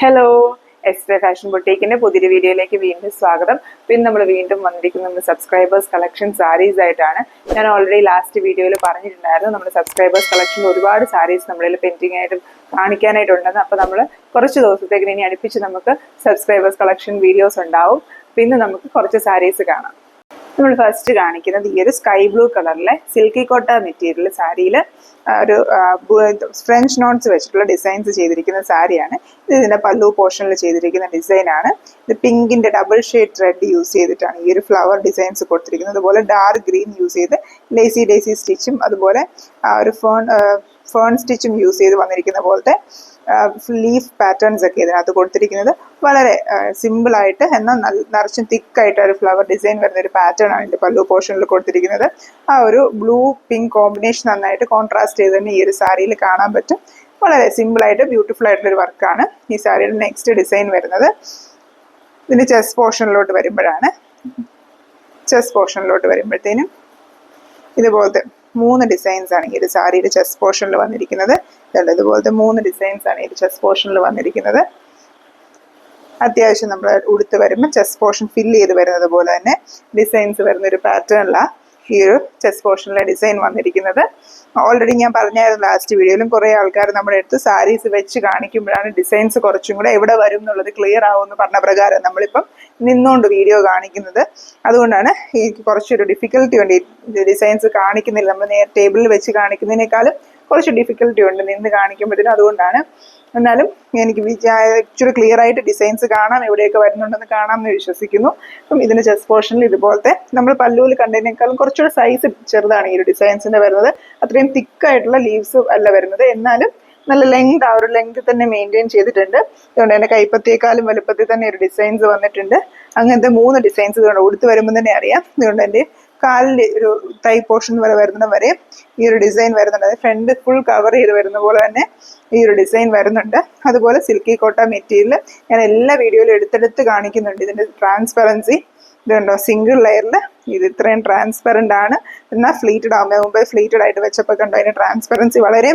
Hello, S fashion ബൊട്ടീക്കിന്റെ പുതിയൊരു വീഡിയോയിലേക്ക് വീണ്ടും സ്വാഗതം. പിന്നെ നമ്മൾ വീണ്ടും വന്നിരിക്കുന്നത് നമ്മുടെ സബ്സ്ക്രൈബേഴ്സ് കളക്ഷൻ സാരീസ് ആയിട്ടാണ്. ഞാൻ ഓൾറെഡി ലാസ്റ്റ് വീഡിയോയിൽ പറഞ്ഞിട്ടുണ്ടായിരുന്നു നമ്മുടെ സബ്സ്ക്രൈബേഴ്സ് കളക്ഷനിൽ ഒരുപാട് സാരീസ് നമ്മളിൽ പെൻഡിങ് ആയിട്ട് കാണിക്കാനായിട്ടുണ്ടെന്ന്. അപ്പോൾ നമ്മൾ കുറച്ച് ദിവസത്തേക്ക് ഇനി അടുപ്പിച്ച് നമുക്ക് സബ്സ്ക്രൈബേഴ്സ് കളക്ഷൻ വീഡിയോസ് ഉണ്ടാവും. പിന്നെ നമുക്ക് കുറച്ച് സാരീസ് കാണാം. നമ്മൾ ഫസ്റ്റ് കാണിക്കുന്നത് ഈ ഒരു സ്കൈ ബ്ലൂ കളറിലെ സിൽക്കി കോട്ട മെറ്റീരിയൽ സാരിയിൽ ഒരു ഫ്രഞ്ച് നോട്ട്സ് വെച്ചിട്ടുള്ള ഡിസൈൻസ് ചെയ്തിരിക്കുന്ന സാരിയാണ്. ഇത് ഇതിൻ്റെ പല്ലു പോർഷനിൽ ചെയ്തിരിക്കുന്ന ഡിസൈനാണ്. ഇത് പിങ്കിൻ്റെ ഡബിൾ ഷെയ്ഡ് ത്രെഡ് യൂസ് ചെയ്തിട്ടാണ് ഈ ഒരു ഫ്ലവർ ഡിസൈൻസ് കൊടുത്തിരിക്കുന്നത്. അതുപോലെ ഡാർക്ക് ഗ്രീൻ യൂസ് ചെയ്ത് ലേസി സ്റ്റിച്ചും അതുപോലെ ഒരു ഫേൺ സ്റ്റിച്ചും യൂസ് ചെയ്ത് വന്നിരിക്കുന്ന പോലത്തെ ലീഫ് പാറ്റേൺസ് ഒക്കെ ഇതിനകത്ത് കൊടുത്തിരിക്കുന്നത്. വളരെ സിമ്പിളായിട്ട് എന്നാൽ നിറച്ചും തിക്കായിട്ട് ഒരു ഫ്ലവർ ഡിസൈൻ വരുന്ന ഒരു പാറ്റേൺ ആണ് ഇതിൻ്റെ പല്ലു പോർഷനിൽ കൊടുത്തിരിക്കുന്നത്. ആ ഒരു ബ്ലൂ പിങ്ക് കോമ്പിനേഷൻ നന്നായിട്ട് കോൺട്രാസ്റ്റ് ചെയ്ത് തന്നെ ഈ ഒരു സാരിയിൽ കാണാൻ പറ്റും. വളരെ സിമ്പിളായിട്ട് ബ്യൂട്ടിഫുൾ ആയിട്ടുള്ളൊരു വർക്കാണ് ഈ സാരിയുടെ നെക്സ്റ്റ് ഡിസൈൻ വരുന്നത്. ഇതിൻ്റെ ചെസ്റ്റ് പോർഷനിലോട്ട് വരുമ്പോഴത്തേനും ഇതുപോലത്തെ 3 ഡിസൈൻസ് ആണ് ഈ ഒരു സാരിയുടെ ചെസ്റ്റ് പോർഷനിൽ വന്നിരിക്കുന്നത്. ഇതുപോലത്തെ 3 ഡിസൈൻസ് ആണ് ഈ ചെസ്റ്റ് പോർഷനിൽ വന്നിരിക്കുന്നത്. അത്യാവശ്യം നമ്മൾ ഉടുത്ത് വരുമ്പോൾ ചെസ്റ്റ് പോർഷൻ ഫില്ല് ചെയ്ത് വരുന്നത് പോലെ തന്നെ ഡിസൈൻസ് വരുന്നൊരു പാറ്റേണിലാണ് ഈ ഒരു ചെസ്റ്റ് പോർഷനിലെ ഡിസൈൻ വന്നിരിക്കുന്നത്. ഓൾറെഡി ഞാൻ പറഞ്ഞായിരുന്നു ലാസ്റ്റ് വീഡിയോയിലും, കുറേ ആൾക്കാർ നമ്മുടെ അടുത്ത് സാരീസ് വെച്ച് കാണിക്കുമ്പോഴാണ് ഡിസൈൻസ് കുറച്ചും കൂടെ എവിടെ വരും എന്നുള്ളത് ക്ലിയർ ആവുമെന്ന് പറഞ്ഞ പ്രകാരം നമ്മളിപ്പം നിന്നുകൊണ്ട് വീഡിയോ കാണിക്കുന്നത്. അതുകൊണ്ടാണ് എനിക്ക് കുറച്ചൊരു ഡിഫിക്കൽട്ടി ഉണ്ട്. ഈ ഡിസൈൻസ് കാണിക്കുന്നില്ല, നമ്മൾ ടേബിളിൽ വെച്ച് കാണിക്കുന്നതിനേക്കാളും കുറച്ച് ഡിഫിക്കൽട്ടി ഉണ്ട് നിന്ന് കാണിക്കുമ്പോഴത്തേനും. അതുകൊണ്ടാണ്. എന്നാലും എനിക്ക് ഇച്ചിരി ക്ലിയർ ആയിട്ട് ഡിസൈൻസ് കാണാം, എവിടെയൊക്കെ വരുന്നുണ്ടെന്ന് കാണാമെന്ന് വിശ്വസിക്കുന്നു. അപ്പം ഇതിൻ്റെ ചെസ്റ്റ് പോർഷനിൽ ഇതുപോലത്തെ നമ്മൾ പല്ലുവിൽ കണ്ടതിനേക്കാളും കുറച്ചുകൂടെ സൈസ് ചെറുതാണ് ഈ ഒരു ഡിസൈൻസിൻ്റെ വരുന്നത്. അത്രയും തിക്കായിട്ടുള്ള ലീവ്സ് അല്ല വരുന്നത്, എന്നാലും നല്ല ലെങ്ത്, ആ ഒരു ലെങ്ത് തന്നെ മെയിൻറ്റെയിൻ ചെയ്തിട്ടുണ്ട്. അതുകൊണ്ട് തന്നെ കൈപ്പത്തിയേക്കാളും വലുപ്പത്തിൽ തന്നെ ഒരു ഡിസൈൻസ് വന്നിട്ടുണ്ട്. അങ്ങനത്തെ 3 ഡിസൈൻസ് ഇതുകൊണ്ട് ഉടുത്ത് വരുമ്പോൾ തന്നെ അറിയാം. അതുകൊണ്ട് എൻ്റെ കാലിൻ്റെ ഒരു തൈ പോർഷൻ വരെ വരുന്ന വരെ ഈ ഒരു ഡിസൈൻ വരുന്നുണ്ട്. അത് ഫ്രണ്ട് ഫുൾ കവർ ചെയ്ത് വരുന്ന പോലെ തന്നെ ഈ ഒരു ഡിസൈൻ വരുന്നുണ്ട്. അതുപോലെ സിൽക്കി കോട്ട മെറ്റീരിയൽ ഞാൻ എല്ലാ വീഡിയോയിലും എടുത്തെടുത്ത് കാണിക്കുന്നുണ്ട്. ഇതിൻ്റെ ട്രാൻസ്പെറൻസി ഇതുണ്ടോ, സിംഗിൾ ലെയറിൽ ഇത് ഇത്രയും ട്രാൻസ്പെറൻ്റ് ആണ്. എന്നാൽ ഫ്ലീറ്റഡ് ആകുമ്പോൾ മുമ്പ് ഫ്ലീറ്റഡ് ആയിട്ട് വെച്ചപ്പോൾ കണ്ടോ അതിൻ്റെ ട്രാൻസ്പെറൻസി വളരെ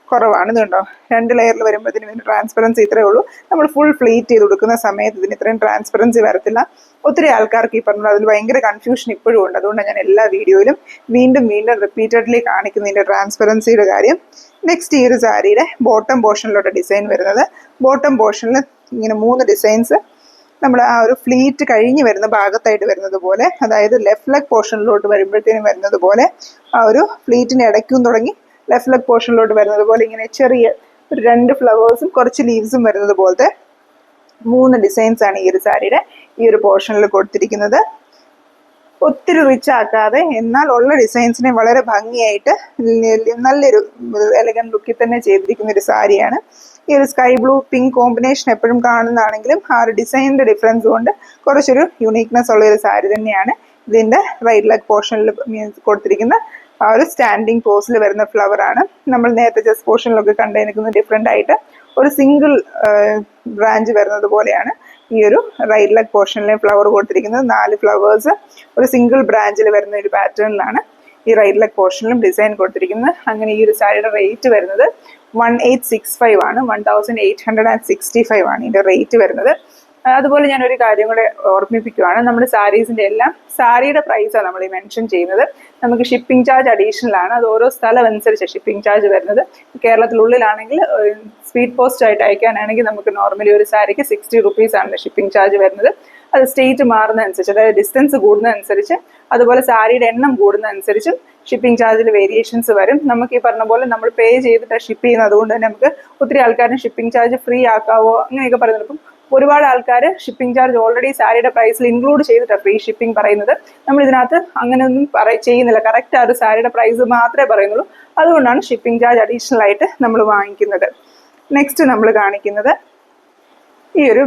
കുറവാണ്. ഇതുണ്ടോ 2 ലെയറിൽ വരുമ്പോഴത്തേനും ഇതിന് ട്രാൻസ്പെറൻസി ഇത്രയേ ഉള്ളൂ. നമ്മൾ ഫുൾ ഫ്ലീറ്റ് ചെയ്ത് കൊടുക്കുന്ന സമയത്ത് ഇതിന് ഇത്രയും ട്രാൻസ്പെറൻസി വരത്തില്ല. ഒത്തിരി ആൾക്കാർക്ക് ഈ പറഞ്ഞത് അതിൽ ഭയങ്കര കൺഫ്യൂഷൻ ഇപ്പോഴും ഉണ്ട്. അതുകൊണ്ട് ഞാൻ എല്ലാ വീഡിയോയിലും വീണ്ടും റിപ്പീറ്റഡ്ലി കാണിക്കുന്നതിൻ്റെ ട്രാൻസ്പെറൻസിയുടെ കാര്യം. നെക്സ്റ്റ് ഈ ഒരു സാരിയുടെ ബോട്ടം പോർഷനിലോട്ട് ഡിസൈൻ വരുന്നത്. ബോട്ടം പോർഷനിൽ ഇങ്ങനെ 3 ഡിസൈൻസ് നമ്മൾ ആ ഒരു ഫ്ലീറ്റ് കഴിഞ്ഞ് വരുന്ന ഭാഗത്തായിട്ട് വരുന്നത് പോലെ, അതായത് ലെഫ്റ്റ് ലെഗ് പോർഷനിലോട്ട് വരുമ്പോഴത്തേനും വരുന്നത് പോലെ, ആ ഒരു ഫ്ലീറ്റിൻ്റെ ഇടയ്ക്കും തുടങ്ങി ലെഫ്റ്റ് ലെഗ് പോർഷനിലോട്ട് വരുന്നത് പോലെ ഇങ്ങനെ ചെറിയ ഒരു 2 ഫ്ലവേഴ്സും കുറച്ച് ലീവ്സും വരുന്നത് പോലത്തെ 3 ഡിസൈൻസ് ആണ് ഈ ഒരു സാരിയുടെ ഈ ഒരു പോർഷനിൽ കൊടുത്തിരിക്കുന്നത്. ഒത്തിരി റിച്ച് ആക്കാതെ എന്നാൽ ഉള്ള ഡിസൈൻസിനെ വളരെ ഭംഗിയായിട്ട് നല്ലൊരു എലഗന്റ് ലുക്കിൽ തന്നെ ചെയ്തിരിക്കുന്ന ഒരു സാരിയാണ്. ഈ ഒരു സ്കൈ ബ്ലൂ പിങ്ക് കോമ്പിനേഷൻ എപ്പോഴും കാണുന്നതാണെങ്കിലും ആ ഒരു ഡിസൈനിൻ്റെ ഡിഫറൻസ് കൊണ്ട് കുറച്ചൊരു യുണീക്നെസ് ഉള്ള ഒരു സാരി തന്നെയാണ്. ഇതിൻ്റെ റൈറ്റ് ലെഗ് പോർഷനിൽ കൊടുത്തിരിക്കുന്ന ആ ഒരു സ്റ്റാൻഡിങ് പോസിൽ വരുന്ന ഫ്ലവർ ആണ്. നമ്മൾ നേരത്തെ ചെസ്റ്റ് പോർഷനിലൊക്കെ കണ്ടുനിൽക്കുന്ന ഡിഫറെൻ്റ് ആയിട്ട് ഒരു സിംഗിൾ ബ്രാഞ്ച് വരുന്നത് പോലെയാണ് ഈ ഒരു റൈറ്റ് ലെഗ് പോർഷനിലെ ഫ്ലവർ കൊടുത്തിരിക്കുന്നത്. 4 ഫ്ലവേഴ്സ് ഒരു സിംഗിൾ ബ്രാഞ്ചിൽ വരുന്ന ഒരു പാറ്റേണിലാണ് ഈ റൈറ്റ് ലെഗ് പോർഷനിലും ഡിസൈൻ കൊടുത്തിരിക്കുന്നത്. അങ്ങനെ ഈ ഒരു സാരിയുടെ റേറ്റ് വരുന്നത് 1865 ആണ്. 1865 ആണ് ഇതിൻ്റെ റേറ്റ് വരുന്നത്. അതുപോലെ ഞാനൊരു കാര്യം കൂടെ ഓർമ്മിപ്പിക്കുകയാണ്. നമ്മുടെ സാരീസിൻ്റെ എല്ലാം സാരിയുടെ പ്രൈസാണ് നമ്മൾ ഈ മെൻഷൻ ചെയ്യുന്നത്. നമുക്ക് ഷിപ്പിംഗ് ചാർജ് അഡീഷണൽ ആണ്. അത് ഓരോ സ്ഥലം അനുസരിച്ച് ഷിപ്പിംഗ് ചാർജ് വരുന്നത്. കേരളത്തിനുള്ളിലാണെങ്കിൽ സ്പീഡ് പോസ്റ്റ് ആയിട്ട് അയക്കാനാണെങ്കിൽ നമുക്ക് നോർമലി ഒരു സാരിക്ക് 60 റുപ്പീസ് ആണ് ഷിപ്പിംഗ് ചാർജ് വരുന്നത്. അത് സ്റ്റേറ്റ് മാറുന്നതനുസരിച്ച്, അതായത് ഡിസ്റ്റൻസ് കൂടുന്നതനുസരിച്ച്, അതുപോലെ സാരിയുടെ എണ്ണം കൂടുന്നതനുസരിച്ചും ഷിപ്പിംഗ് ചാർജിൽ വേരിയേഷൻസ് വരും. നമുക്ക് ഈ പറഞ്ഞ പോലെ നമ്മൾ പേ ചെയ്തിട്ട് ഷിപ്പ് ചെയ്യുന്നത്. അതുകൊണ്ട് തന്നെ നമുക്ക് ഒത്തിരി ആൾക്കാരും ഷിപ്പിംഗ് ചാർജ് ഫ്രീ ആക്കാവോ അങ്ങനെയൊക്കെ പറയുന്നത്. ഇപ്പം ഒരുപാട് ആൾക്കാർ ഷിപ്പിംഗ് ചാർജ് ഓൾറെഡി സാരിയുടെ പ്രൈസിൽ ഇൻക്ലൂഡ് ചെയ്തിട്ടാണ് ഫ്രീ ഷിപ്പിംഗ് പറയുന്നത്. നമ്മൾ ഇതിനകത്ത് അങ്ങനെയൊന്നും ചെയ്യുന്നില്ല. കറക്റ്റ് ആ ഒരു സാരിയുടെ പ്രൈസ് മാത്രമേ പറയുന്നുള്ളൂ. അതുകൊണ്ടാണ് ഷിപ്പിംഗ് ചാർജ് അഡീഷണൽ ആയിട്ട് നമ്മൾ വാങ്ങിക്കുന്നത്. നെക്സ്റ്റ് നമ്മൾ കാണിക്കുന്നത് ഈ ഒരു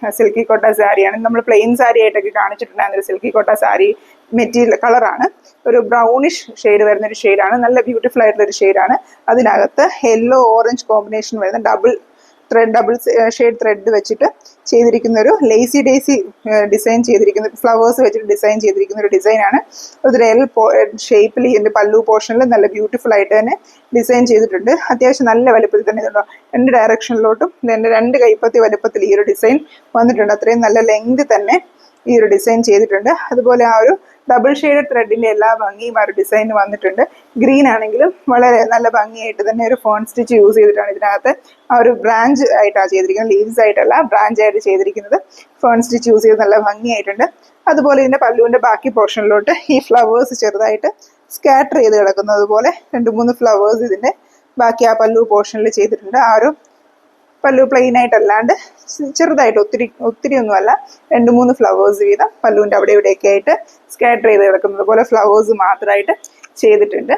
സിൽക്കി കോട്ട സാരിയാണ്. നമ്മൾ പ്ലെയിൻ സാരി ആയിട്ടൊക്കെ കാണിച്ചിട്ടുണ്ടായിരുന്ന ഒരു സിൽക്കി കോട്ട സാരി മെറ്റീരിയൽ കളറാണ്. ഒരു ബ്രൗണിഷ് ഷെയ്ഡ് വരുന്നൊരു ഷെയ്ഡാണ്. നല്ല ബ്യൂട്ടിഫുൾ ആയിട്ടുള്ളൊരു ഷെയ്ഡാണ്. അതിനകത്ത് യെല്ലോ ഓറഞ്ച് കോമ്പിനേഷൻ വരുന്ന double thread double shade thread വെച്ചിട്ട് ചെയ്തിരിക്കുന്ന ഒരു ലേസി ഡേസി ഡിസൈൻ ചെയ്തിരിക്കുന്ന ഫ്ലവേഴ്സ് വെച്ചിട്ട് ഡിസൈൻ ചെയ്തിരിക്കുന്ന ഒരു ഡിസൈനാണ്. ഒരു എൽ ഷേപ്പിൽ ഇതിൻ്റെ പല്ലു പോർഷനിൽ നല്ല ബ്യൂട്ടിഫുൾ ആയിട്ട് തന്നെ ഡിസൈൻ ചെയ്തിട്ടുണ്ട്. അത്യാവശ്യം നല്ല വലുപ്പത്തിൽ തന്നെ ഇതുണ്ടോ, 2 ഡയറക്ഷനിലോട്ടും ഇതിൻ്റെ 2 കൈപ്പത്തി വലുപ്പത്തിൽ ഈ ഒരു ഡിസൈൻ വന്നിട്ടുണ്ട്. അത്രയും നല്ല ലെങ്ത് തന്നെ ഈ ഒരു ഡിസൈൻ ചെയ്തിട്ടുണ്ട്. അതുപോലെ ആ ഒരു ഡബിൾ ഷെയ്ഡഡ് ത്രെഡിൻ്റെ എല്ലാ ഭംഗിയും ആ ഒരു ഡിസൈൻ വന്നിട്ടുണ്ട്. ഗ്രീൻ ആണെങ്കിലും വളരെ നല്ല ഭംഗിയായിട്ട് തന്നെ ഒരു ഫോൺ സ്റ്റിച്ച് യൂസ് ചെയ്തിട്ടാണ് ഇതിനകത്ത് ആ ഒരു ബ്രാഞ്ച് ആയിട്ടാണ് ചെയ്തിരിക്കുന്നത്. ലീവ്സ് ആയിട്ടല്ല, ബ്രാഞ്ച് ആയിട്ട് ചെയ്തിരിക്കുന്നത്. ഫോൺ സ്റ്റിച്ച് യൂസ് ചെയ്ത് നല്ല ഭംഗിയായിട്ടുണ്ട്. അതുപോലെ ഇതിൻ്റെ പല്ലുവിൻ്റെ ബാക്കി പോർഷനിലോട്ട് ഈ ഫ്ലവേഴ്സ് ചെറുതായിട്ട് സ്കാറ്റർ ചെയ്ത് കിടക്കുന്നത് പോലെ 2-3 ഫ്ലവേഴ്സ് ഇതിൻ്റെ ബാക്കി ആ പല്ലു പോർഷനിൽ ചെയ്തിട്ടുണ്ട്. ആ ഒരു പല്ലു പ്ലെയിൻ ആയിട്ടല്ലാണ്ട് ചെറുതായിട്ട് ഒത്തിരി ഒന്നുമല്ല, 2-3 ഫ്ലവേഴ്സ് വീതം പല്ലുവിൻ്റെ അവിടെ ഇവിടെയൊക്കെ ആയിട്ട് സ്കാറ്റർ ചെയ്ത് കിടക്കുന്നത് പോലെ ഫ്ലവേഴ്സ് മാത്രമായിട്ട് ചെയ്തിട്ടുണ്ട്.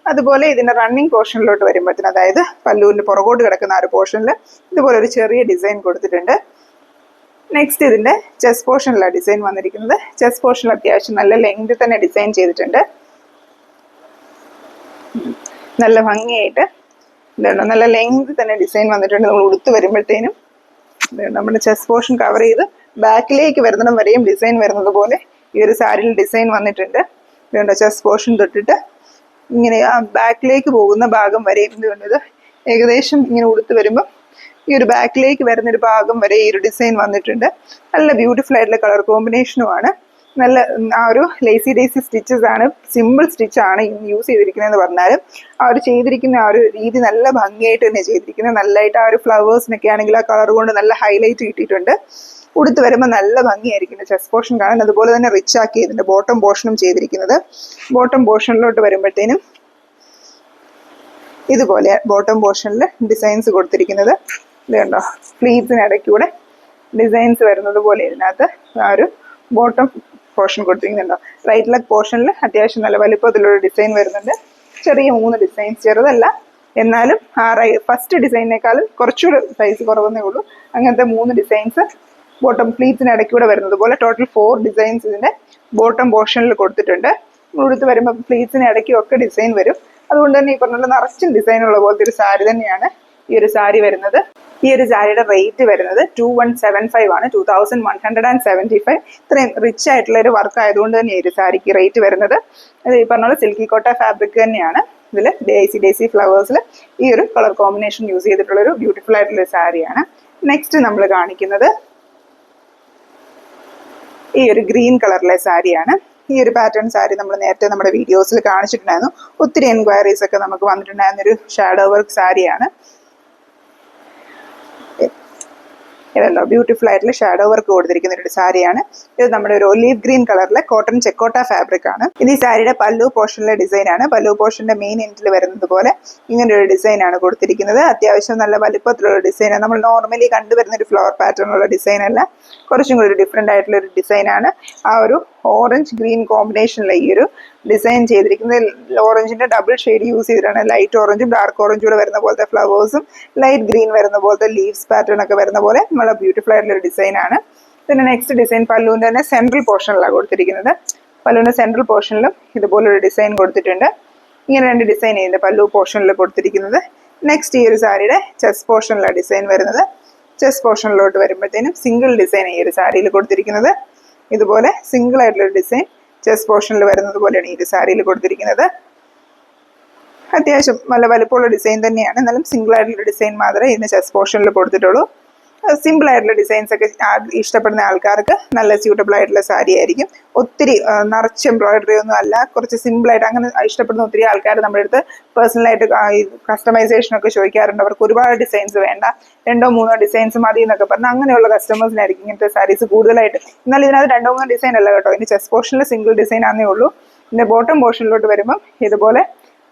അതുപോലെ ഇതിൻ്റെ റണ്ണിങ് പോർഷനിലോട്ട് വരുമ്പോഴത്തേന്, അതായത് പല്ലുവിൻ്റെ പുറകോട്ട് കിടക്കുന്ന ആ ഒരു പോർഷനിൽ ഇതുപോലെ ഒരു ചെറിയ ഡിസൈൻ കൊടുത്തിട്ടുണ്ട്. നെക്സ്റ്റ് ഇതിൻ്റെ ചെസ്റ്റ് പോർഷനിലാണ് ഡിസൈൻ വന്നിരിക്കുന്നത്. ചെസ്റ്റ് പോർഷനിൽ അത്യാവശ്യം നല്ല ലെങ്ത് തന്നെ ഡിസൈൻ ചെയ്തിട്ടുണ്ട്. നല്ല ഭംഗിയായിട്ട് ഇതുണ്ട്, നല്ല ലെങ്ത് തന്നെ ഡിസൈൻ വന്നിട്ടുണ്ട്. നമ്മൾ ഉടുത്ത് വരുമ്പോഴത്തേനും നമ്മുടെ ചെസ്റ്റ് പോർഷൻ കവർ ചെയ്ത് ബാക്കിലേക്ക് വരുന്നിടം വരെയും ഡിസൈൻ വരുന്നത് പോലെ ഈ ഒരു സാരിയിൽ ഡിസൈൻ വന്നിട്ടുണ്ട്. ഇതുണ്ട്, ചെസ്റ്റ് പോർഷൻ തൊട്ടിട്ട് ഇങ്ങനെ ആ ബാക്കിലേക്ക് പോകുന്ന ഭാഗം വരെയും ഇതുകൊണ്ട് ഏകദേശം ഇങ്ങനെ ഉടുത്ത് വരുമ്പോൾ ഈ ഒരു ബാക്കിലേക്ക് വരുന്നൊരു ഭാഗം വരെ ഈ ഒരു ഡിസൈൻ വന്നിട്ടുണ്ട്. നല്ല ബ്യൂട്ടിഫുൾ ആയിട്ടുള്ള കളർ കോമ്പിനേഷനുമാണ്. നല്ല ആ ഒരു ലേസി ഡേസി സ്റ്റിച്ചസ് ആണ്, സിമ്പിൾ സ്റ്റിച്ചാണ് യൂസ് ചെയ്തിരിക്കുന്നതെന്ന് പറഞ്ഞാലും ആ ഒരു ചെയ്തിരിക്കുന്ന ആ ഒരു രീതി നല്ല ഭംഗിയായിട്ട് തന്നെ ചെയ്തിരിക്കുന്നത്. നല്ലതായിട്ട് ആ ഒരു ഫ്ലവേഴ്സിനൊക്കെ ആണെങ്കിൽ ആ കളർ കൊണ്ട് നല്ല ഹൈലൈറ്റ് കിട്ടിയിട്ടുണ്ട്. ഉടുത്ത് വരുമ്പോൾ നല്ല ഭംഗിയായിരിക്കും ചെസ്റ്റ് പോർഷൻ കാണാൻ. അതുപോലെ തന്നെ റിച്ച് ആക്കി ഇതിൻ്റെ ബോട്ടം പോർഷനും ചെയ്തിരിക്കുന്നത്. ബോട്ടം പോർഷനിലോട്ട് വരുമ്പോഴത്തേനും ഇതുപോലെ ബോട്ടം പോർഷനിൽ ഡിസൈൻസ് കൊടുത്തിരിക്കുന്നത് ഇത് കണ്ടോ, ഫ്ലീറ്റ്സിനിടയ്ക്കൂടെ ഡിസൈൻസ് വരുന്നത് പോലെ ഇതിനകത്ത് ആ ഒരു ബോട്ടം പോർഷൻ കൊടുത്തിരിക്കുന്നുണ്ടോ. റൈറ്റ് ലെഗ് പോർഷനിൽ അത്യാവശ്യം നല്ല വലുപ്പത്തിലുള്ള ഡിസൈൻ വരുന്നുണ്ട്. ചെറിയ 3 ഡിസൈൻസ്, ചെറുതല്ല എന്നാലും ആ ഫസ്റ്റ് ഡിസൈനേക്കാളും കുറച്ചുകൂടെ സൈസ് കുറവെന്നേ ഉള്ളൂ. അങ്ങനത്തെ 3 ഡിസൈൻസ് ബോട്ടം ഫ്ലീറ്റ്സിനിടയ്ക്കൂടെ വരുന്നത് പോലെ ടോട്ടൽ 4 ഡിസൈൻസ് ഇതിൻ്റെ ബോട്ടം പോർഷനിൽ കൊടുത്തിട്ടുണ്ട്. ഉടുത്ത് വരുമ്പോൾ ഫ്ലീറ്റ്സിന് ഇടയ്ക്കും ഒക്കെ ഡിസൈൻ വരും. അതുകൊണ്ട് തന്നെ ഈ പറഞ്ഞ നിറച്ചും ഡിസൈൻ ഉള്ള പോലത്തെ ഒരു സാരി തന്നെയാണ് ഈ ഒരു സാരി വരുന്നത്. ഈ ഒരു സാരിയുടെ റേറ്റ് വരുന്നത് 2175 ആണ്, 2175. ഇത്രയും റിച്ച് ആയിട്ടുള്ള ഒരു വർക്ക് ആയതുകൊണ്ട് തന്നെ ഈ ഒരു സാരിക്ക് റേറ്റ് വരുന്നത്. അത് ഈ പറഞ്ഞ പോലെ സിൽക്കി കോട്ട ഫാബ്രിക് തന്നെയാണ്. ഇതിൽ ഡേസി ഫ്ലവേഴ്സിൽ ഈ ഒരു കളർ കോമ്പിനേഷൻ യൂസ് ചെയ്തിട്ടുള്ളൊരു ബ്യൂട്ടിഫുൾ ആയിട്ടുള്ള ഒരു സാരിയാണ്. നെക്സ്റ്റ് നമ്മൾ കാണിക്കുന്നത് ഈ ഒരു ഗ്രീൻ കളറിലെ സാരിയാണ്. ഈ ഒരു പാറ്റേൺ സാരി നമ്മൾ നേരത്തെ നമ്മുടെ വീഡിയോസിൽ കാണിച്ചിട്ടുണ്ടായിരുന്നു. ഒത്തിരി എൻക്വയറീസ് ഒക്കെ നമുക്ക് വന്നിട്ടുണ്ടായിരുന്നൊരു ഷാഡോ വർക്ക് സാരിയാണ്. ഇതല്ലോ ബ്യൂട്ടിഫുൾ ആയിട്ടുള്ള ഷാഡോ വർക്ക് കൊടുത്തിരിക്കുന്ന ഒരു സാരിയാണ്. ഇത് നമ്മുടെ ഒരു ഒലീവ് ഗ്രീൻ കളറിലെ കോട്ടൺ ചെക്കോട്ട ഫാബ്രിക് ആണ്. ഇത് ഈ സാരിയുടെ പല്ലു പോർഷനിലെ ഡിസൈൻ ആണ്. പല്ലു പോർഷന്റെ മെയിൻ എൻഡിൽ വരുന്നത് പോലെ ഇങ്ങനെ ഒരു ഡിസൈൻ ആണ് കൊടുത്തിരിക്കുന്നത്. അത്യാവശ്യം നല്ല വലുപ്പത്തിലുള്ള ഡിസൈനാണ്. നമ്മൾ നോർമലി കണ്ടുവരുന്ന ഒരു ഫ്ലവർ പാറ്റേണുള്ള ഡിസൈൻ അല്ല, കുറച്ചും കൂടി ഒരു ഡിഫറെൻ്റ് ആയിട്ടുള്ള ഒരു ഡിസൈനാണ്. ആ ഒരു ഓറഞ്ച് ഗ്രീൻ കോമ്പിനേഷനിലെ ഈ ഒരു ഡിസൈൻ ചെയ്തിരിക്കുന്നത് ഓറഞ്ചിന്റെ ഡബിൾ ഷെയ്ഡ് യൂസ് ചെയ്തിട്ടാണ്. ലൈറ്റ് ഓറഞ്ചും ഡാർക്ക് ഓറഞ്ചും കൂടെ വരുന്ന പോലത്തെ ഫ്ലവേഴ്സും ലൈറ്റ് ഗ്രീൻ വരുന്ന പോലത്തെ ലീവ്സ് പാറ്റേൺ ഒക്കെ വരുന്ന പോലെ നല്ല ബ്യൂട്ടിഫുൾ ആയിട്ടുള്ള ഒരു ഡിസൈനാണ്. പിന്നെ നെക്സ്റ്റ് ഡിസൈൻ പല്ലുവിൻ്റെ തന്നെ സെൻട്രൽ പോർഷനിലാണ് കൊടുത്തിരിക്കുന്നത്. പല്ലുവിൻ്റെ സെൻട്രൽ പോർഷനിലും ഇതുപോലൊരു ഡിസൈൻ കൊടുത്തിട്ടുണ്ട്. ഇങ്ങനെ 2 ഡിസൈൻ ഇതിൻ്റെ പല്ലു പോർഷനിൽ കൊടുത്തിരിക്കുന്നത്. നെക്സ്റ്റ് ഈ ഒരു സാരിയുടെ ചെസ്റ്റ് പോർഷനിലാണ് ഡിസൈൻ വരുന്നത്. ചെസ്റ്റ് പോർഷനിലോട്ട് വരുമ്പോഴത്തേനും സിംഗിൾ ഡിസൈൻ ഈ ഒരു സാരിയിൽ കൊടുത്തിരിക്കുന്നത്. ഇതുപോലെ സിംഗിൾ ആയിട്ടുള്ളൊരു ഡിസൈൻ ചെസ്റ്റ് പോർഷനിൽ വരുന്നത് പോലെയാണ് ഈ ഒരു സാരിയിൽ കൊടുത്തിരിക്കുന്നത്. അത്യാവശ്യം നല്ല വലുപ്പമുള്ള ഡിസൈൻ തന്നെയാണ്. എന്നാലും സിംഗിൾ ആയിട്ടുള്ള ഡിസൈൻ മാത്രമേ ഇതിന് ചെസ്റ്റ് പോർഷനിൽ കൊടുത്തിട്ടുള്ളൂ. സിമ്പിൾ ആയിട്ടുള്ള ഡിസൈൻസ് ഒക്കെ ഇഷ്ടപ്പെടുന്ന ആൾക്കാർക്ക് നല്ല സ്യൂട്ടബിൾ ആയിട്ടുള്ള സാരി ആയിരിക്കും. ഒത്തിരി നിറച്ച് എംബ്രോയിഡറി ഒന്നും അല്ല, കുറച്ച് സിമ്പിളായിട്ട് അങ്ങനെ ഇഷ്ടപ്പെടുന്ന ഒത്തിരി ആൾക്കാർ നമ്മുടെ അടുത്ത് പേഴ്സണലായിട്ട് കസ്റ്റമൈസേഷൻ ഒക്കെ ചോദിക്കാറുണ്ട്. അവർക്ക് ഒരുപാട് ഡിസൈൻസ് വേണ്ട, 2-3 ഡിസൈൻസ് മതി എന്നൊക്കെ പറഞ്ഞാൽ അങ്ങനെയുള്ള കസ്റ്റമേഴ്സിനായിരിക്കും ഇങ്ങനത്തെ സാരീസ് കൂടുതലായിട്ട്. എന്നാൽ ഇതിനകത്ത് 2-3 ഡിസൈൻ അല്ല കേട്ടോ. ഇതിന് ചെസ്റ്റ് പോർഷനിൽ സിംഗിൾ ഡിസൈൻ ആണെന്നേ ഉള്ളൂ. ഇതിൻ്റെ ബോട്ടം പോർഷനിലോട്ട് വരുമ്പം ഇതുപോലെ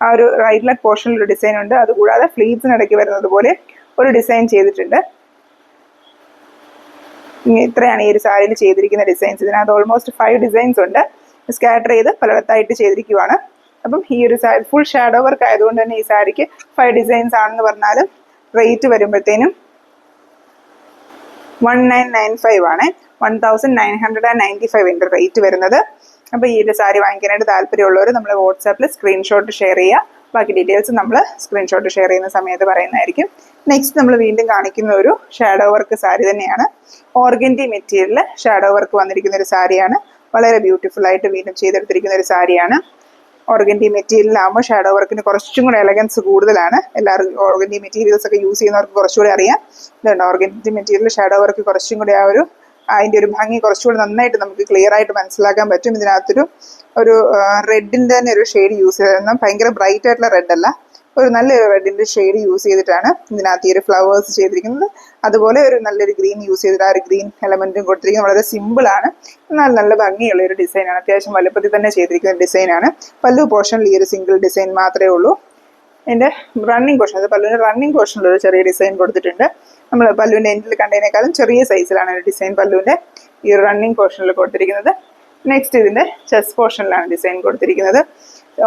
ആ ഒരു റൈറ്റ് ലെഗ് പോർഷനിൽ ഒരു ഡിസൈൻ ഉണ്ട്. അതുകൂടാതെ ഫ്ലീറ്റ്സിനിടയ്ക്ക് വരുന്നത് പോലെ ഒരു ഡിസൈൻ ചെയ്തിട്ടുണ്ട്. ഇത്രയാണ് ഈ ഒരു സാരിയിൽ ചെയ്തിരിക്കുന്ന ഡിസൈൻസ്. ഇതിനകത്ത് ഓൾമോസ്റ്റ് 5 ഡിസൈൻസ് ഉണ്ട്. സ്കാറ്റർ ചെയ്ത് പലയിടത്തായിട്ട് ചെയ്തിരിക്കുവാണ്. അപ്പം ഈ ഒരു സാരി ഫുൾ ഷാഡോ വർക്ക് ആയതുകൊണ്ട് തന്നെ ഈ സാരിക്ക് 5 ഡിസൈൻസ് ആണെന്ന് പറഞ്ഞാലും റേറ്റ് വരുമ്പോഴത്തേനും 1995 ആണ്. 1995 റേറ്റ് വരുന്നത്. അപ്പോൾ ഈ ഒരു സാരി വാങ്ങിക്കാനായിട്ട് താല്പര്യമുള്ളവർ നമ്മളെ വാട്സാപ്പിൽ സ്ക്രീൻഷോട്ട് ഷെയർ ചെയ്യുക. ബാക്കി ഡീറ്റെയിൽസ് നമ്മൾ സ്ക്രീൻഷോട്ട് ഷെയർ ചെയ്യുന്ന സമയത്ത് പറയുന്നതായിരിക്കും. നെക്സ്റ്റ് നമ്മൾ വീണ്ടും കാണിക്കുന്ന ഒരു ഷാഡോ വർക്ക് സാരി തന്നെയാണ്. ഓർഗൻഡി മെറ്റീരിയലിൽ ഷാഡോ വർക്ക് വന്നിരിക്കുന്ന ഒരു സാരിയാണ്. വളരെ ബ്യൂട്ടിഫുൾ ആയിട്ട് വീണ്ടും ചെയ്തെടുത്തിരിക്കുന്ന ഒരു സാരിയാണ്. ഓർഗൻഡി മെറ്റീരിയലാകുമ്പോൾ ഷാഡോ വർക്കിന് കുറച്ചും കൂടെ എലഗൻസ് കൂടുതലാണ്. എല്ലാവർക്കും ഓർഗൻഡി മെറ്റീരിയൽസ് ഒക്കെ യൂസ് ചെയ്യുന്നവർക്ക് കുറച്ചുകൂടി അറിയാം. ഇതുണ്ട് ഓർഗൻഡി മെറ്റീരിയൽ ഷാഡോ വർക്ക് കുറച്ചും കൂടി അതിൻ്റെ ഒരു ഭംഗി കുറച്ചുകൂടി നന്നായിട്ട് നമുക്ക് ക്ലിയർ ആയിട്ട് മനസ്സിലാക്കാൻ പറ്റും. ഇതിനകത്തൊരു റെഡിൻ്റെ തന്നെ ഒരു ഷെയ്ഡ് യൂസ് ചെയ്തിരുന്ന ഭയങ്കര ബ്രൈറ്റ് ആയിട്ടുള്ള റെഡ് അല്ല, ഒരു നല്ലൊരു റെഡിൻ്റെ ഷെയ്ഡ് യൂസ് ചെയ്തിട്ടാണ് ഇതിനകത്ത് ഈ ഒരു ഫ്ലവേഴ്സ് ചെയ്തിരിക്കുന്നത്. അതുപോലെ ഒരു നല്ലൊരു ഗ്രീൻ യൂസ് ചെയ്തിട്ട് ആ ഒരു ഗ്രീൻ എലമെൻറ്റും കൊടുത്തിരിക്കുന്നത്. വളരെ സിമ്പിളാണ്, എന്നാൽ നല്ല ഭംഗിയുള്ള ഒരു ഡിസൈനാണ്. അത്യാവശ്യം വലുപ്പത്തിൽ തന്നെ ചെയ്തിരിക്കുന്ന ഡിസൈനാണ്. പല്ലു പോർഷനിൽ ഈ ഒരു സിംഗിൾ ഡിസൈൻ മാത്രമേ ഉള്ളൂ. ഇതിൻ്റെ റണ്ണിങ് പോർഷൻ, അത് പല്ലുവിൻ്റെ റണ്ണിങ് പോർഷനിൽ ഒരു ചെറിയ ഡിസൈൻ കൊടുത്തിട്ടുണ്ട്. നമ്മൾ പല്ലുവിൻ്റെ എൻഡിൽ കണ്ടതിനേക്കാളും ചെറിയ സൈസിലാണ് ഒരു ഡിസൈൻ പല്ലുവിൻ്റെ ഈ ഒരു റണ്ണിങ് പോർഷനിൽ കൊടുത്തിരിക്കുന്നത്. നെക്സ്റ്റ് ഇതിൻ്റെ ചെസ്റ്റ് പോർഷനിലാണ് ഡിസൈൻ കൊടുത്തിരിക്കുന്നത്.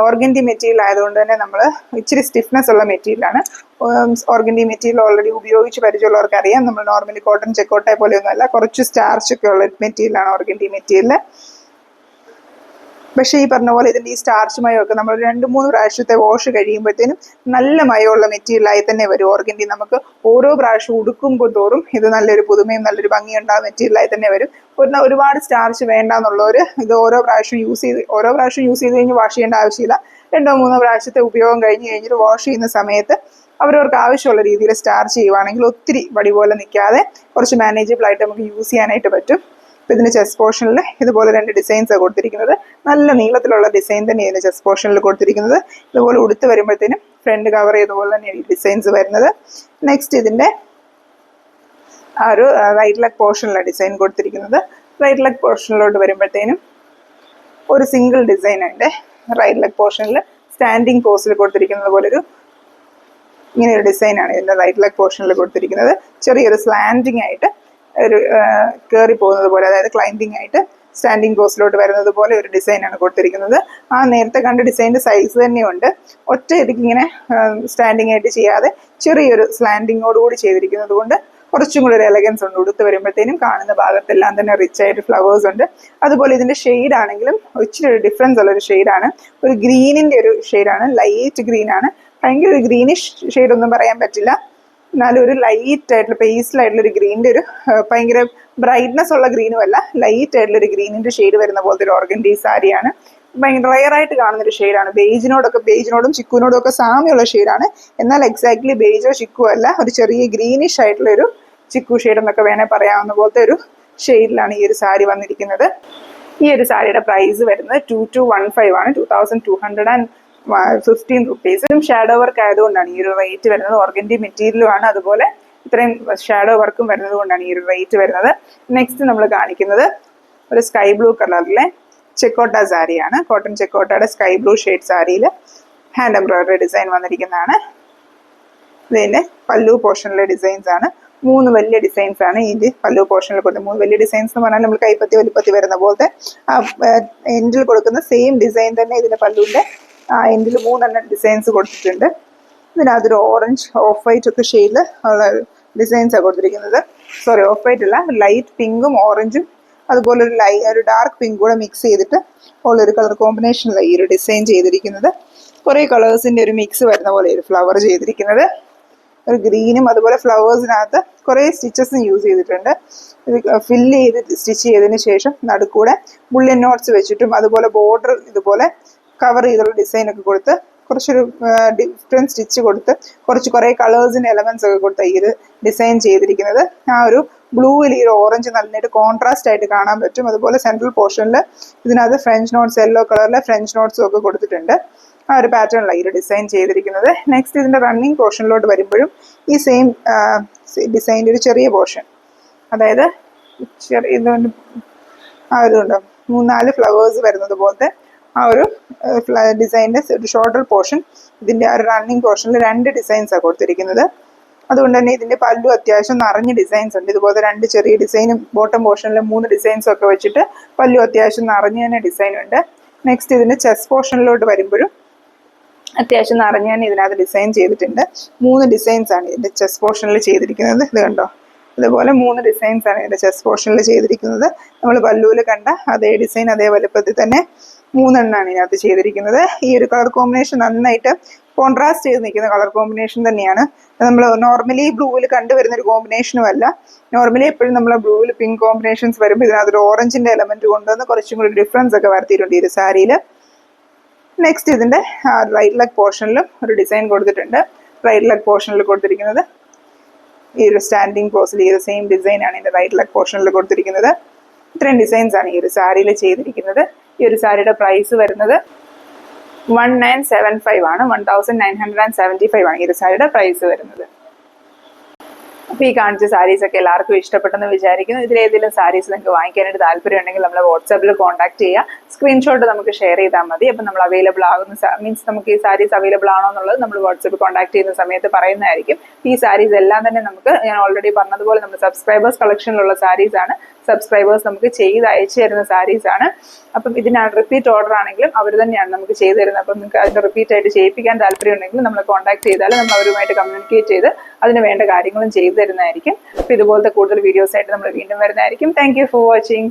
ഓർഗൻഡി മെറ്റീരിയൽ ആയതുകൊണ്ട് തന്നെ നമ്മൾ ഇച്ചിരി സ്റ്റിഫ്നെസ് ഉള്ള മെറ്റീരിയലാണ്. ഓർഗൻഡി മെറ്റീരിയൽ ഓൾറെഡി ഉപയോഗിച്ച് പരിചയമുള്ളവർക്ക് അറിയാം. നമ്മൾ നോർമലി കോട്ടൺ ചെക്കോട്ടെ പോലെയൊന്നുമല്ല, കുറച്ച് സ്റ്റാർച്ചൊക്കെ ഉള്ള മെറ്റീരിയലാണ് ഓർഗൻഡി മെറ്റീരിയൽ. പക്ഷേ ഈ പറഞ്ഞ പോലെ ഇതിൻ്റെ ഈ സ്റ്റാർച്ച് മയമൊക്കെ നമ്മൾ 2-3 പ്രാവശ്യത്തെ വാഷ് കഴിയുമ്പോഴത്തേനും നല്ല മയമുള്ള മെറ്റീരിയലായി തന്നെ വരും. ഓർഗൻഡി നമുക്ക് ഓരോ പ്രാവശ്യം ഉടുക്കുമ്പോൾ തോറും ഇത് നല്ലൊരു പുതുമയും നല്ലൊരു ഭംഗിയുണ്ടാകുന്ന മെറ്റീരിയലായി തന്നെ വരും. ഒരുപാട് സ്റ്റാർച്ച് വേണ്ടാന്നുള്ളവർ ഇത് ഓരോ പ്രാവശ്യം യൂസ് ചെയ്ത് കഴിഞ്ഞ് വാഷ് ചെയ്യേണ്ട ആവശ്യമില്ല. 2-3 പ്രാവശ്യത്തെ ഉപയോഗം കഴിഞ്ഞിട്ട് വാഷ് ചെയ്യുന്ന സമയത്ത് അവരവർക്ക് ആവശ്യമുള്ള രീതിയിൽ സ്റ്റാർച്ച് ചെയ്യുവാണെങ്കിൽ ഒത്തിരി വടി പോലെ നിൽക്കാതെ കുറച്ച് മാനേജബിൾ ആയിട്ട് നമുക്ക് യൂസ് ചെയ്യാനായിട്ട് പറ്റും. അപ്പോൾ ഇതിൻ്റെ ചെസ്റ്റ് പോർഷനിൽ ഇതുപോലെ 2 ഡിസൈൻസാണ് കൊടുത്തിരിക്കുന്നത്. നല്ല നീളത്തിലുള്ള ഡിസൈൻ തന്നെ ഇതിൻ്റെ ചെസ്റ്റ് പോർഷനിൽ കൊടുത്തിരിക്കുന്നത്. ഇതുപോലെ ഉടുത്ത് വരുമ്പോഴത്തേനും ഫ്രണ്ട് കവർ ചെയ്തതുപോലെ തന്നെയാണ് ഈ ഡിസൈൻസ് വരുന്നത്. നെക്സ്റ്റ് ഇതിൻ്റെ ആ ഒരു റൈറ്റ് ലെഗ് പോർഷനിലാണ് ഡിസൈൻ കൊടുത്തിരിക്കുന്നത്. റൈറ്റ് ലെഗ് പോർഷനിലോട്ട് വരുമ്പോഴത്തേനും ഒരു സിംഗിൾ ഡിസൈൻ അതിൻ്റെ റൈറ്റ് ലെഗ് പോർഷനിൽ സ്റ്റാൻഡിങ് പോസിൽ കൊടുത്തിരിക്കുന്നത് പോലൊരു ഇങ്ങനെയൊരു ഡിസൈനാണ് ഇതിൻ്റെ റൈറ്റ് ലെഗ് പോർഷനിൽ കൊടുത്തിരിക്കുന്നത്. ചെറിയൊരു സ്ലാൻഡിങ് ആയിട്ട് ഒരു കയറി പോകുന്നത് പോലെ, അതായത് ക്ലൈംബിംഗ് ആയിട്ട് സ്റ്റാൻഡിങ് പോസിലോട്ട് വരുന്നത് പോലെ ഒരു ഡിസൈനാണ് കൊടുത്തിരിക്കുന്നത്. ആ നേരത്തെ കണ്ട ഡിസൈൻ്റെ സൈസ് തന്നെയുണ്ട്. ഒറ്റ ഇങ്ങനെ സ്റ്റാൻഡിങ് ആയിട്ട് ചെയ്യാതെ ചെറിയൊരു സ്ലാൻഡിങ്ങോടുകൂടി ചെയ്തിരിക്കുന്നത് കൊണ്ട് കുറച്ചും കൂടി ഒരു എലഗൻസ് ഉണ്ട്. ഉടുത്ത് വരുമ്പോഴത്തേനും കാണുന്ന ഭാഗത്തെല്ലാം തന്നെ റിച്ച് ആയിട്ട് ഫ്ലവേഴ്സ് ഉണ്ട്. അതുപോലെ ഇതിൻ്റെ ഷെയ്ഡ് ആണെങ്കിലും ഇച്ചിരി ഒരു ഡിഫറൻസ് ഉള്ളൊരു ഷെയ്ഡാണ്. ഒരു ഗ്രീനിൻ്റെ ഒരു ഷെയ്ഡാണ്, ലൈറ്റ് ഗ്രീനാണ്. ഭയങ്കര ഒരു ഗ്രീനിഷ് ഷെയ്ഡൊന്നും പറയാൻ പറ്റില്ല, എന്നാലും ഒരു ലൈറ്റ് ആയിട്ടുള്ള പേസ്റ്റലായിട്ടുള്ള ഒരു ഗ്രീനിൻ്റെ ഒരു ഭയങ്കര ബ്രൈറ്റ്നെസ് ഉള്ള ഗ്രീനും അല്ല, ലൈറ്റ് ആയിട്ടുള്ള ഒരു ഗ്രീനിൻ്റെ ഷെയ്ഡ് വരുന്ന പോലത്തെ ഒരു ഓർഗൻഡി സാരിയാണ്. ഭയങ്കര റയറായിട്ട് കാണുന്നൊരു ഷെയ്ഡാണ്. ബേജിനോടും ചിക്കുവിനോടും ഒക്കെ സാമ്യമുള്ള ഷെയ്ഡാണ്. എന്നാൽ എക്സാക്ട്ലി ബേജോ ചിക്കു അല്ല, ഒരു ചെറിയ ഗ്രീനിഷ് ആയിട്ടുള്ള ഒരു ചിക്കു ഷെയ്ഡ് എന്നൊക്കെ വേണേൽ പറയാവുന്ന പോലത്തെ ഒരു ഷെയ്ഡിലാണ് ഈ ഒരു സാരി വന്നിരിക്കുന്നത്. ഈ ഒരു സാരിയുടെ പ്രൈസ് വരുന്നത് 2215 ആണ്, 2215 റുപ്പീസ്. ഷാഡോ വർക്ക് ആയതുകൊണ്ടാണ് ഈ ഒരു റേറ്റ് വരുന്നത്. ഓർഗൻഡി മെറ്റീരിയലുമാണ്, അതുപോലെ ഇത്രയും ഷാഡോ വർക്കും വരുന്നത് കൊണ്ടാണ് ഈ ഒരു റേറ്റ് വരുന്നത്. നെക്സ്റ്റ് നമ്മൾ കാണിക്കുന്നത് ഒരു സ്കൈ ബ്ലൂ കളറിലെ ചെക്കോട്ട സാരിയാണ്. കോട്ടൺ ചെക്കോട്ടയുടെ സ്കൈ ബ്ലൂ ഷെയ്ഡ് സാരിയിൽ ഹാൻഡ് എംബ്രോയിഡറി ഡിസൈൻ വന്നിരിക്കുന്നതാണ്. ഇതിൻ്റെ പല്ലു പോർഷനിലെ ഡിസൈൻസ് ആണ്. 3 വലിയ ഡിസൈൻസ് ആണ് ഇതിൻ്റെ പല്ലു പോർഷനിൽ കൊടുത്തത്. 3 വലിയ ഡിസൈൻസ് എന്ന് പറഞ്ഞാൽ നമ്മൾ കൈപ്പത്തി വലിപ്പത്തി വരുന്ന പോലത്തെ എൻഡിൽ കൊടുക്കുന്ന സെയിം ഡിസൈൻ തന്നെ ഇതിൻ്റെ പല്ലുവിൻ്റെ എൻഡിൽ 3 ഡിസൈൻസ് കൊടുത്തിട്ടുണ്ട്. ഇതിനകത്തൊരു ഓറഞ്ച്, ഓഫ് വൈറ്റ് ഒക്കെ ഷെയ്ഡിൽ ഉള്ള ഡിസൈൻസാണ് കൊടുത്തിരിക്കുന്നത്. ഓഫ് വൈറ്റ് അല്ല, ലൈറ്റ് പിങ്കും ഓറഞ്ചും അതുപോലെ ഒരു ഡാർക്ക് പിങ്ക് കൂടെ മിക്സ് ചെയ്തിട്ട് ഉള്ളൊരു കളർ കോമ്പിനേഷനിലാണ് ഈ ഒരു ഡിസൈൻ ചെയ്തിരിക്കുന്നത്. കുറേ കളേഴ്സിൻ്റെ ഒരു മിക്സ് വരുന്ന പോലെ ഒരു ഫ്ലവർ ചെയ്തിരിക്കുന്നത്. ഒരു ഗ്രീനും അതുപോലെ ഫ്ലവേഴ്സിനകത്ത് കുറേ സ്റ്റിച്ചസും യൂസ് ചെയ്തിട്ടുണ്ട്. ഇത് ഫില്ല് ചെയ്ത് സ്റ്റിച്ച് ചെയ്തതിന് ശേഷം നടുക്കൂടെ ബുള്ളിയൻ നോട്ട്സ് വെച്ചിട്ടും അതുപോലെ ബോർഡർ ഇതുപോലെ കവർ ചെയ്തുള്ള ഡിസൈനൊക്കെ കൊടുത്ത് കുറച്ചൊരു ഡിഫറെൻറ്റ് സ്റ്റിച്ച് കൊടുത്ത് കുറേ കളേഴ്സിൻ്റെ എലമെൻറ്റ്സ് ഒക്കെ കൊടുത്ത് ഈ ഒരു ഡിസൈൻ ചെയ്തിരിക്കുന്നത്. ആ ഒരു ബ്ലൂവിൽ ഈ ഒരു ഓറഞ്ച് നന്നായിട്ട് കോൺട്രാസ്റ്റ് ആയിട്ട് കാണാൻ പറ്റും. അതുപോലെ സെൻട്രൽ പോർഷനിൽ ഇതിനകത്ത് ഫ്രഞ്ച് നോട്ട്സ്, യെല്ലോ കളറിലെ ഫ്രഞ്ച് നോട്ട്സും ഒക്കെ കൊടുത്തിട്ടുണ്ട്. ആ ഒരു പാറ്റേണിലാണ് ഈ ഒരു ഡിസൈൻ ചെയ്തിരിക്കുന്നത്. നെക്സ്റ്റ് ഇതിൻ്റെ റണ്ണിങ് പോർഷനിലോട്ട് വരുമ്പോഴും ഈ സെയിം ഡിസൈൻ്റെ ഒരു ചെറിയ പോർഷൻ, അതായത് ഇതുകൊണ്ട് ആ ഇതുണ്ടോ 3-4 ഫ്ലവേഴ്സ് വരുന്നത് പോലത്തെ ആ ഒരു ഡിസൈനിൻ്റെ ഒരു ഷോർട്ടർ പോർഷൻ, ഇതിൻ്റെ ആ ഒരു റണ്ണിങ് പോർഷനിൽ 2 ഡിസൈൻസാണ് കൊടുത്തിരിക്കുന്നത്. അതുകൊണ്ട് തന്നെ ഇതിൻ്റെ പല്ലു അത്യാവശ്യം നിറഞ്ഞ ഡിസൈൻസ് ഉണ്ട്. ഇതുപോലെ 2 ചെറിയ ഡിസൈനും ബോട്ടം പോർഷനിൽ 3 ഡിസൈൻസും ഒക്കെ വെച്ചിട്ട് പല്ലു അത്യാവശ്യം നിറഞ്ഞു തന്നെ ഡിസൈൻ ഉണ്ട്. നെക്സ്റ്റ് ഇതിൻ്റെ ചെസ്റ്റ് പോർഷനിലോട്ട് വരുമ്പോഴും അത്യാവശ്യം നിറഞ്ഞു തന്നെ ഇതിനകത്ത് ഡിസൈൻ ചെയ്തിട്ടുണ്ട്. 3 ഡിസൈൻസാണ് ഇതിൻ്റെ ചെസ്റ്റ് പോർഷനിൽ ചെയ്തിരിക്കുന്നത്. ഇത് കണ്ടോ, അതുപോലെ 3 ഡിസൈൻസ് ആണ് ഇതിൻ്റെ ചെസ്റ്റ് പോർഷനിൽ ചെയ്തിരിക്കുന്നത്. നമ്മൾ പല്ലുവിൽ കണ്ട അതേ ഡിസൈൻ അതേ വലുപ്പത്തിൽ തന്നെ 3 എണ്ണമാണ് ഇതിനകത്ത് ചെയ്തിരിക്കുന്നത്. ഈ ഒരു കളർ കോമ്പിനേഷൻ നന്നായിട്ട് കോൺട്രാസ്റ്റ് ചെയ്ത് നിൽക്കുന്ന കളർ കോമ്പിനേഷൻ തന്നെയാണ്. നമ്മൾ നോർമലി ബ്ലൂവിൽ കണ്ടുവരുന്ന ഒരു കോമ്പിനേഷനും അല്ല. നോർമലി എപ്പോഴും നമ്മൾ ബ്ലൂവിൽ പിങ്ക് കോമ്പിനേഷൻസ് വരുമ്പോൾ ഇതിനകത്തൊരു ഓറഞ്ചിൻ്റെ എലമെൻറ്റ് കൊണ്ടുവന്ന് കുറച്ചും കൂടി ഡിഫറൻസ് ഒക്കെ വരുത്തിയിട്ടുണ്ട് ഈ ഒരു സാരിയിൽ. നെക്സ്റ്റ് ഇതിൻ്റെ റൈറ്റ് ലെഗ് പോർഷനിലും ഒരു ഡിസൈൻ കൊടുത്തിട്ടുണ്ട്. റൈറ്റ് ലെഗ് പോർഷനിൽ കൊടുത്തിരിക്കുന്നത് ഈ ഒരു സ്റ്റാൻഡിങ് പോസിൽ ഈ ഒരു സെയിം ഡിസൈനാണ് ഇതിൻ്റെ റൈറ്റ് ലെഗ് പോർഷനിൽ കൊടുത്തിരിക്കുന്നത്. ഇത്രയും ഡിസൈൻസ് ആണ് ഈ ഒരു സാരിയിൽ ചെയ്തിരിക്കുന്നത്. ഈ ഒരു സാരിയുടെ പ്രൈസ് വരുന്നത് 1975 ആണ്. 1975 ആണ് ഈ ഒരു സാരിയുടെ പ്രൈസ് വരുന്നത്. അപ്പോൾ ഈ കാണിച്ച സാരീസ് ഒക്കെ എല്ലാവർക്കും ഇഷ്ടപ്പെട്ടെന്ന് വിചാരിക്കുന്നു. ഇതിലേതെങ്കിലും സാരീസ് നിങ്ങൾക്ക് വാങ്ങിക്കാനായിട്ട് താല്പര്യം ഉണ്ടെങ്കിൽ നമ്മളെ വാട്സാപ്പിൽ കോൺടാക്ട് ചെയ്യുക. സ്ക്രീൻഷോട്ട് നമുക്ക് ഷെയർ ചെയ്താൽ മതി. അപ്പം നമ്മൾ അവൈലബിൾ ആകുന്ന മീൻസ് നമുക്ക് ഈ സാരീസ് അവൈലബിൾ ആണോ എന്നുള്ളത് നമ്മൾ വാട്സാപ്പിൽ കോൺടാക്ട് ചെയ്യുന്ന സമയത്ത് പറയുന്നതായിരിക്കും. ഈ സാരീസ് എല്ലാം തന്നെ നമുക്ക് ഞാൻ ഓൾറെഡി പറഞ്ഞതുപോലെ നമ്മൾ സബ്സ്ക്രൈബേഴ്സ് കളക്ഷനിലുള്ള സാരീസ് ആണ്. സബ്സ്ക്രൈബേഴ്സ് നമുക്ക് ചെയ്ത് അയച്ചു തരുന്ന സാരീസ് ആണ്. അപ്പം ഇതിനാണ് റിപ്പീറ്റ് ഓർഡർ ആണെങ്കിലും അവർ തന്നെയാണ് നമുക്ക് ചെയ്തു തരുന്നത്. അപ്പം നിങ്ങൾക്ക് അതിൻ്റെ റിപ്പീറ്റ് ആയിട്ട് ചെയ്യിപ്പിക്കാൻ താല്പര്യം ഉണ്ടെങ്കിൽ നമ്മളെ കോൺടാക്ട് ചെയ്താൽ നമ്മൾ അവരുമായിട്ട് കമ്മ്യൂണിക്കേറ്റ് ചെയ്ത് അതിന് വേണ്ട കാര്യങ്ങളും ചെയ്തു തരുന്നതായിരിക്കും. അപ്പോൾ ഇതുപോലത്തെ കൂടുതൽ വീഡിയോസ് ആയിട്ട് നമ്മൾ വീണ്ടും വരുന്നതായിരിക്കും. Thank you for watching.